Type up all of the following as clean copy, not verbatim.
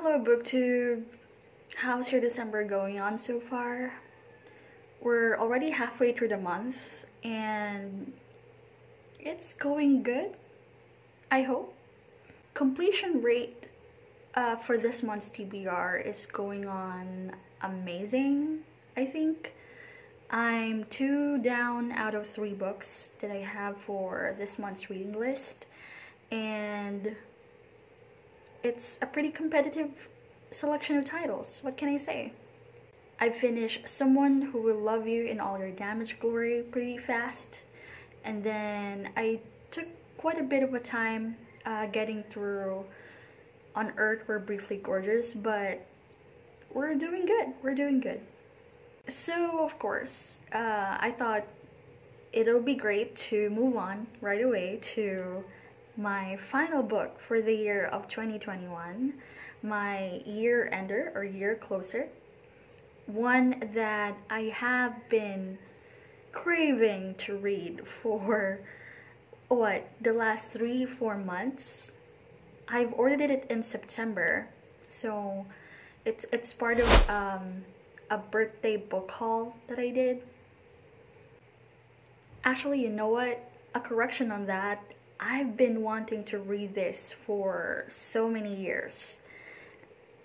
Hello BookTube! How's your December going on so far? We're already halfway through the month and it's going good, I hope. Completion rate for this month's TBR is going on amazing, I think. I'm 2 down out of 3 books that I have for this month's reading list, and it's a pretty competitive selection of titles. What can I say? I finished Someone Who Will Love You in All Your Damaged Glory pretty fast, and then I took quite a bit of a time getting through On Earth We're Briefly Gorgeous, but we're doing good. We're doing good. So, of course, I thought it'll be great to move on right away to my final book for the year of 2021, my year ender or year closer, one that I have been craving to read for the last 3-4 months. I've ordered it in September, so it's part of a birthday book haul that I did. Actually, you know what? A correction on that. I've been wanting to read this for so many years.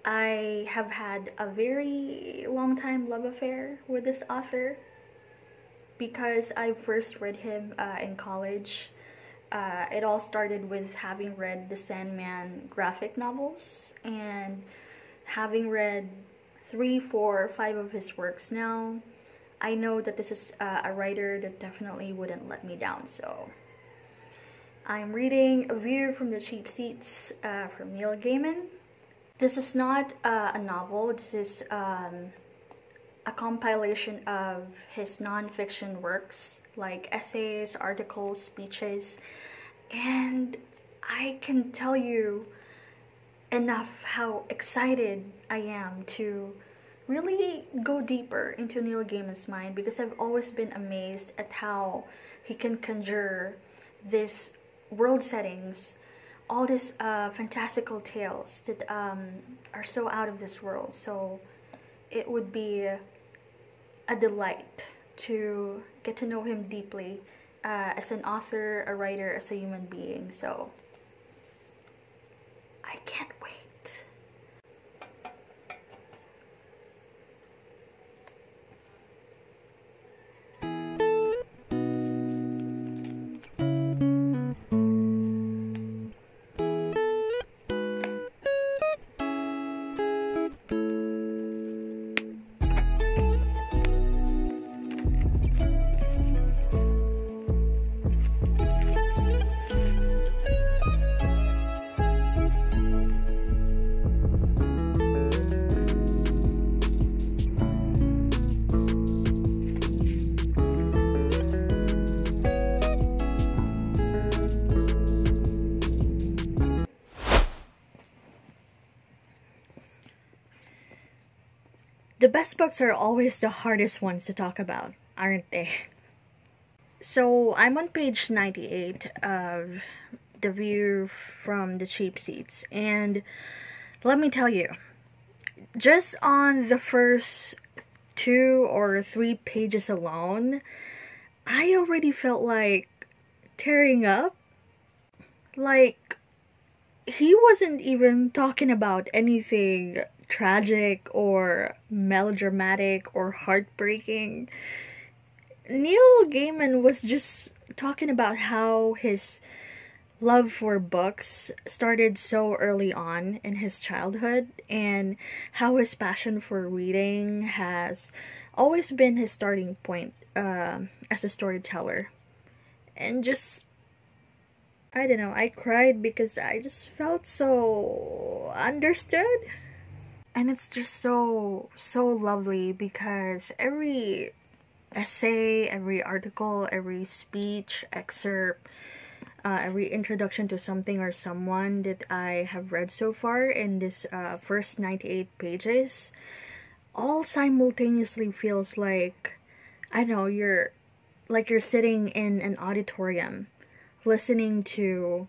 I have had a very long time love affair with this author because I first read him in college. It all started with having read the Sandman graphic novels and having read 3, 4, 5 of his works now. I know that this is a writer that definitely wouldn't let me down, so I'm reading A View from the Cheap Seats from Neil Gaiman. This is not a novel. This is a compilation of his non-fiction works, like essays, articles, speeches, and I can tell you enough how excited I am to really go deeper into Neil Gaiman's mind, because I've always been amazed at how he can conjure this world settings, all these fantastical tales that are so out of this world. So it would be a delight to get to know him deeply as an author, a writer, as a human being. So I can't wait. The best books are always the hardest ones to talk about, aren't they? So I'm on page 98 of The View from the Cheap Seats, and let me tell you, just on the first 2 or 3 pages alone, I already felt like tearing up. Like, he wasn't even talking about anything tragic or melodramatic or heartbreaking. Neil Gaiman was just talking about how his love for books started so early on in his childhood, and how his passion for reading has always been his starting point as a storyteller. And just, I don't know, I cried because I just felt so understood. And it's just so lovely, because every essay, every article, every speech, excerpt, every introduction to something or someone that I have read so far in this first 98 pages, all simultaneously feels like, I know, you're sitting in an auditorium listening to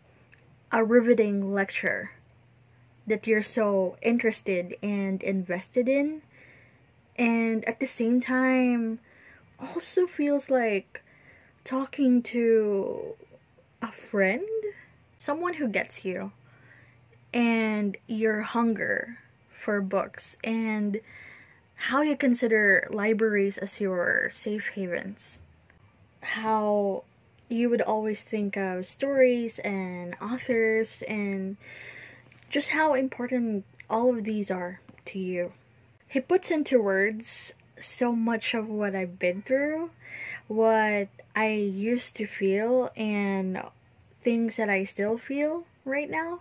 a riveting lecture that you're so interested and invested in, and at the same time also feels like talking to a friend, someone who gets you and your hunger for books, and how you consider libraries as your safe havens. How you would always think of stories and authors, and just how important all of these are to you. He puts into words so much of what I've been through, what I used to feel, and things that I still feel right now.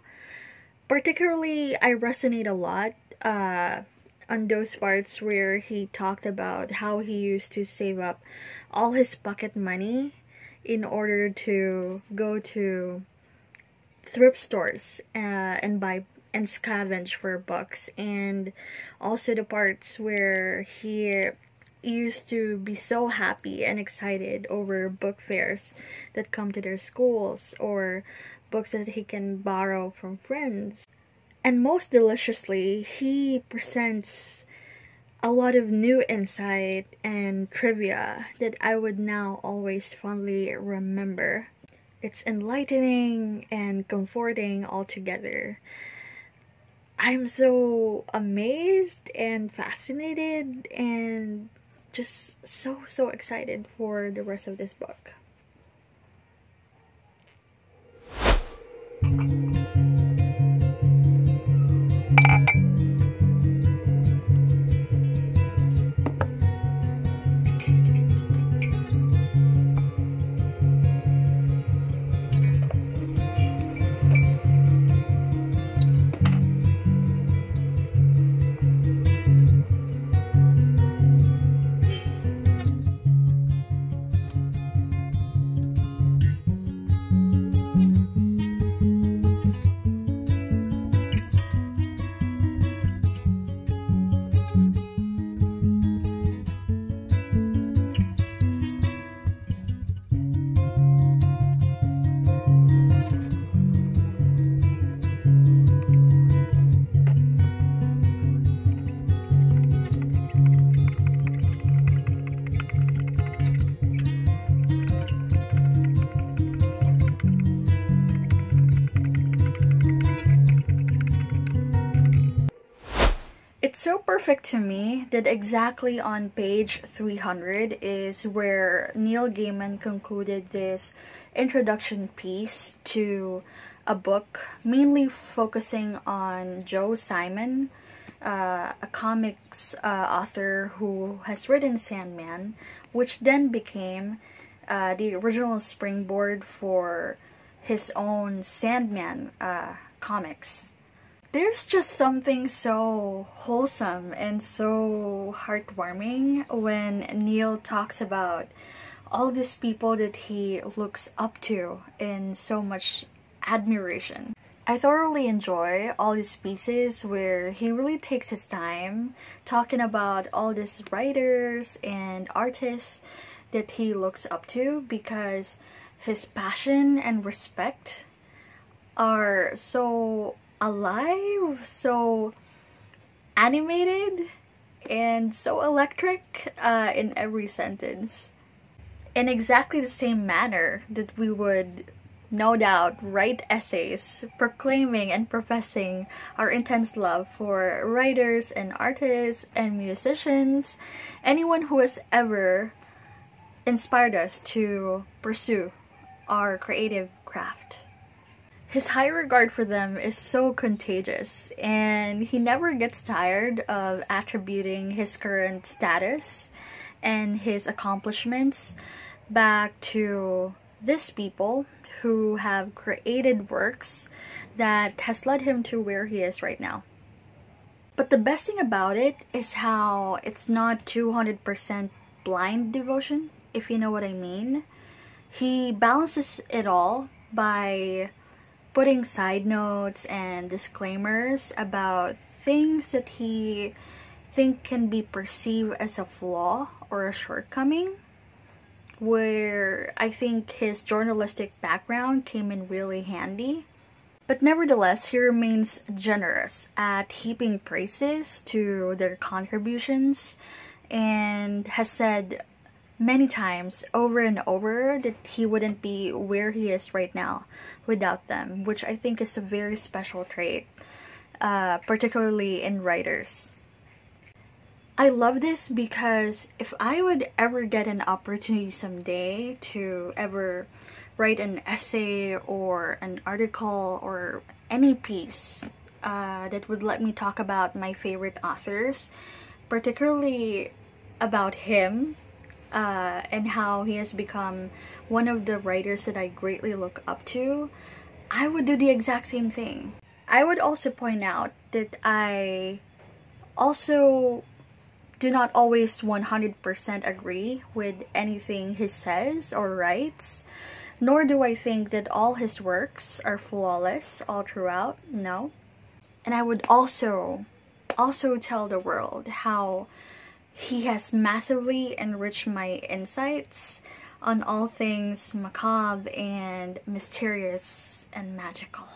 Particularly, I resonate a lot on those parts where he talked about how he used to save up all his pocket money in order to go to thrift stores and buy and scavenge for books, and also the parts where he used to be so happy and excited over book fairs that come to their schools, or books that he can borrow from friends. And most deliciously, he presents a lot of new insight and trivia that I would now always fondly remember. It's enlightening and comforting altogether. I'm so amazed and fascinated and just so excited for the rest of this book. It's so perfect to me that exactly on page 300 is where Neil Gaiman concluded this introduction piece to a book, mainly focusing on Joe Simon, a comics author who has written Sandman, which then became the original springboard for his own Sandman comics. There's just something so wholesome and so heartwarming when Neil talks about all these people that he looks up to in so much admiration. I thoroughly enjoy all these pieces where he really takes his time talking about all these writers and artists that he looks up to, because his passion and respect are so alive, so animated, and so electric in every sentence. In exactly the same manner that we would no doubt write essays proclaiming and professing our intense love for writers and artists and musicians, anyone who has ever inspired us to pursue our creative craft. His high regard for them is so contagious, and he never gets tired of attributing his current status and his accomplishments back to these people who have created works that has led him to where he is right now. But the best thing about it is how it's not 200% blind devotion, if you know what I mean. He balances it all by putting side notes and disclaimers about things that he think can be perceived as a flaw or a shortcoming, where I think his journalistic background came in really handy. But nevertheless, he remains generous at heaping praises to their contributions and has said many times over and over that he wouldn't be where he is right now without them, which I think is a very special trait, particularly in writers. I love this because if I would ever get an opportunity someday to ever write an essay or an article or any piece that would let me talk about my favorite authors, particularly about him, and how he has become one of the writers that I greatly look up to, I would do the exact same thing. I would also point out that I also do not always 100% agree with anything he says or writes, nor do I think that all his works are flawless all throughout, no. And I would also tell the world how he has massively enriched my insights on all things macabre and mysterious and magical.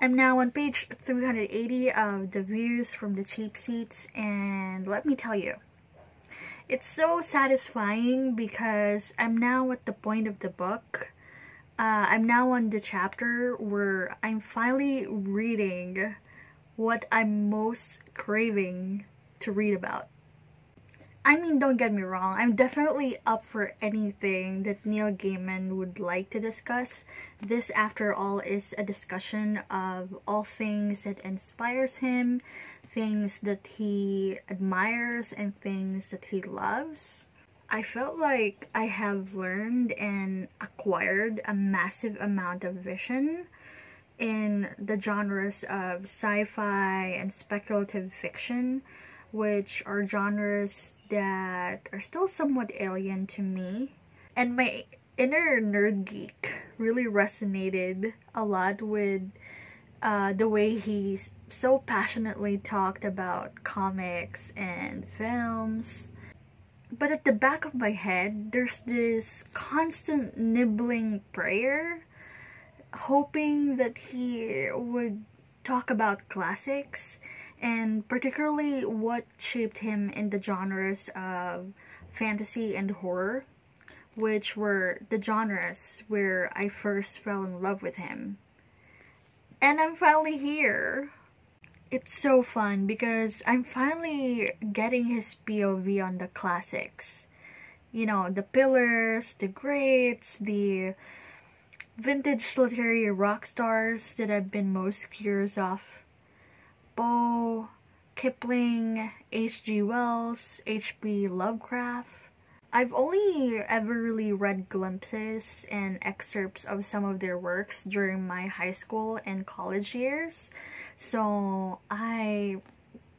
I'm now on page 380 of the views from the cheap seats, and let me tell you, it's so satisfying because I'm now at the point of the book. I'm now on the chapter where I'm finally reading what I'm most craving to read about. I mean, don't get me wrong, I'm definitely up for anything that Neil Gaiman would like to discuss. This, after all, is a discussion of all things that inspires him, things that he admires, and things that he loves. I felt like I have learned and acquired a massive amount of vision in the genres of sci-fi and speculative fiction, which are genres that are still somewhat alien to me. And my inner nerd geek really resonated a lot with the way he so passionately talked about comics and films. But at the back of my head, there's this constant nibbling prayer, hoping that he would talk about classics, and particularly what shaped him in the genres of fantasy and horror, which were the genres where I first fell in love with him. And I'm finally here. It's so fun because I'm finally getting his POV on the classics. You know, the pillars, the greats, the vintage literary rock stars that I've been most curious of. Poe, Kipling, H.G. Wells, H.P. Lovecraft. I've only ever really read glimpses and excerpts of some of their works during my high school and college years, so I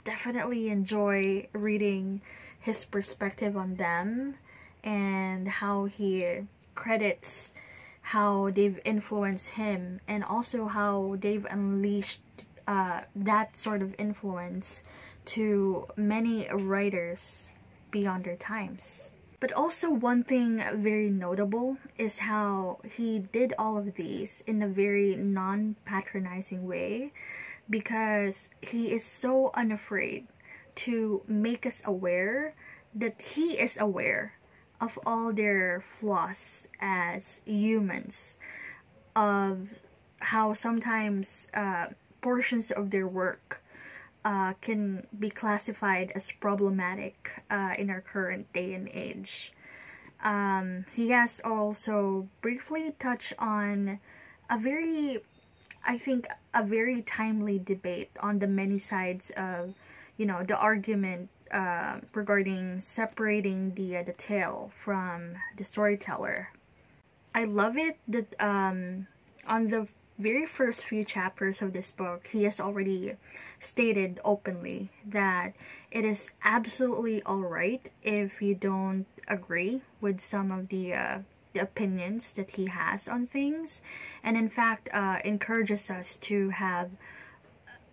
definitely enjoy reading his perspective on them and how he credits how they've influenced him, and also how they've unleashed that sort of influence to many writers beyond their times. But also one thing very notable is how he did all of these in a very non-patronizing way, because he is so unafraid to make us aware that he is aware of all their flaws as humans, of how sometimes portions of their work can be classified as problematic in our current day and age. He has also briefly touched on a very timely debate on the many sides of, you know, the argument regarding separating the tale from the storyteller. I love it that on the very first few chapters of this book, he has already stated openly that it is absolutely alright if you don't agree with some of the opinions that he has on things, and in fact encourages us to have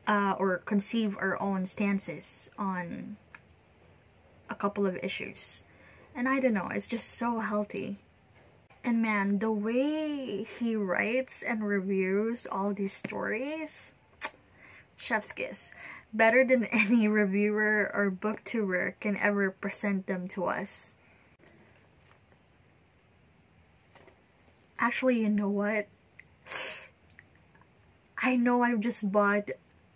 or conceive our own stances on a couple of issues. And I don't know, it's just so healthy. And man, the way he writes and reviews all these stories, chef's kiss. Better than any reviewer or booktuber can ever present them to us. Actually, you know what? I know I've just bought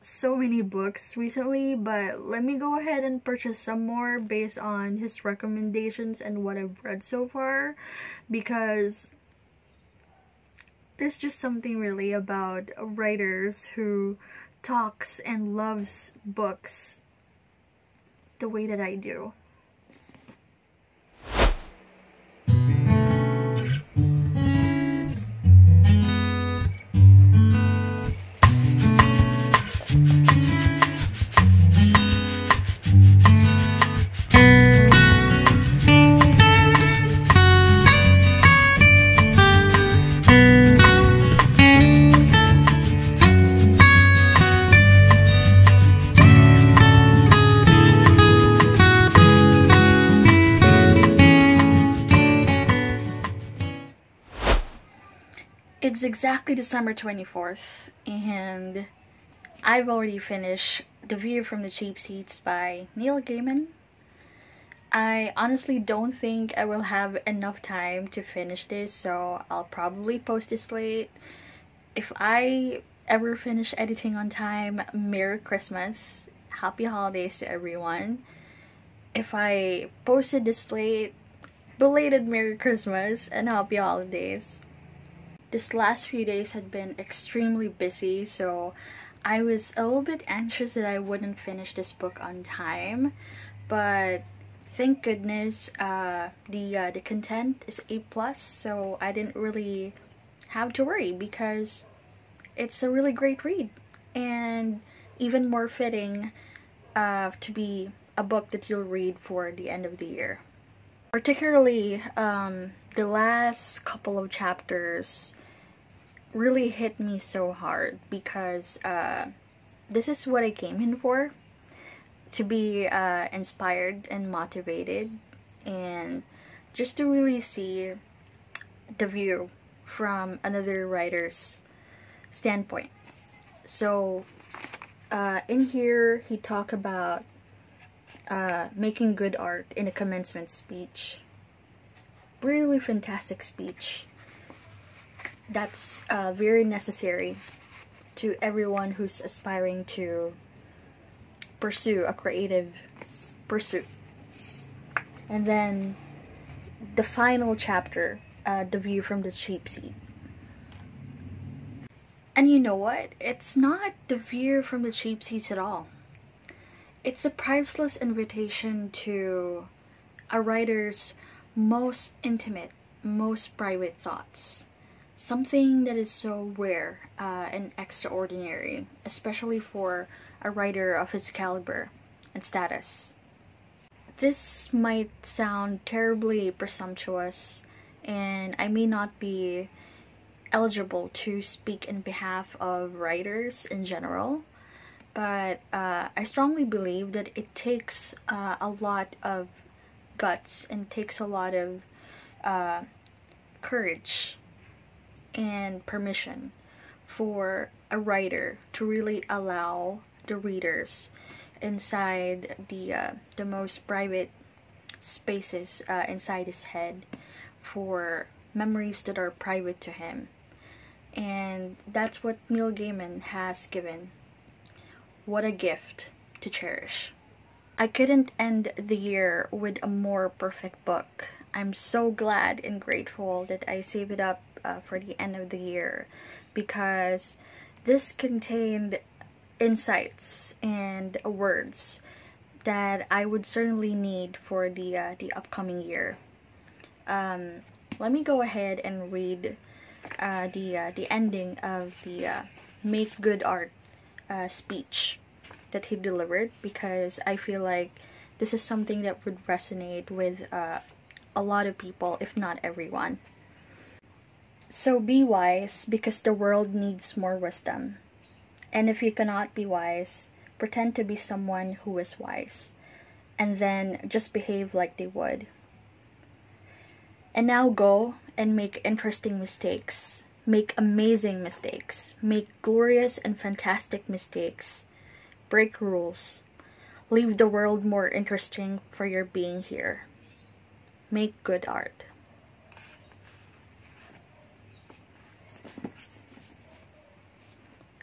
so many books recently, but let me go ahead and purchase some more based on his recommendations and what I've read so far, because there's just something really about writers who talks and loves books the way that I do. It's exactly December 24th, and I've already finished The View from the Cheap Seats by Neil Gaiman. I honestly don't think I will have enough time to finish this, so I'll probably post this late. If I ever finish editing on time, Merry Christmas, Happy Holidays to everyone. If I posted this late, belated Merry Christmas and Happy Holidays. This last few days had been extremely busy, so I was a little bit anxious that I wouldn't finish this book on time, but Thank goodness the content is A+, so I didn't really have to worry because it's a really great read, and even more fitting to be a book that you'll read for the end of the year. Particularly, the last couple of chapters really hit me so hard because this is what I came in for, to be inspired and motivated, and just to really see the view from another writer's standpoint. So in here he talked about making good art in a commencement speech. Really fantastic speech. That's very necessary to everyone who's aspiring to pursue a creative pursuit. And then the final chapter, the view from the cheap seat. And you know what? It's not the view from the cheap seats at all. It's a priceless invitation to a writer's most intimate, most private thoughts. Something that is so rare and extraordinary, especially for a writer of his caliber and status. This might sound terribly presumptuous, and I may not be eligible to speak in behalf of writers in general, but I strongly believe that it takes a lot of guts and takes a lot of courage and permission for a writer to really allow the readers inside the most private spaces inside his head for memories that are private to him. And that's what Neil Gaiman has given. What a gift to cherish. I couldn't end the year with a more perfect book. I'm so glad and grateful that I saved it up for the end of the year, because this contained insights and words that I would certainly need for the upcoming year. Let me go ahead and read the ending of the Make Good Art speech that he delivered, because I feel like this is something that would resonate with a lot of people, if not everyone. So be wise, because the world needs more wisdom. And if you cannot be wise, pretend to be someone who is wise, and then just behave like they would. And now go and make interesting mistakes. Make amazing mistakes. Make glorious and fantastic mistakes. Break rules. Leave the world more interesting for your being here. Make good art.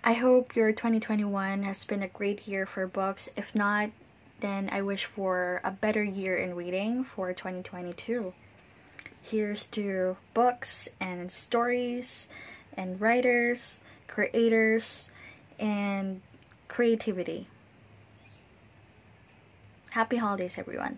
I hope your 2021 has been a great year for books. If not, then I wish for a better year in reading for 2022. Here's to books and stories and writers, creators, and creativity. Happy holidays, everyone.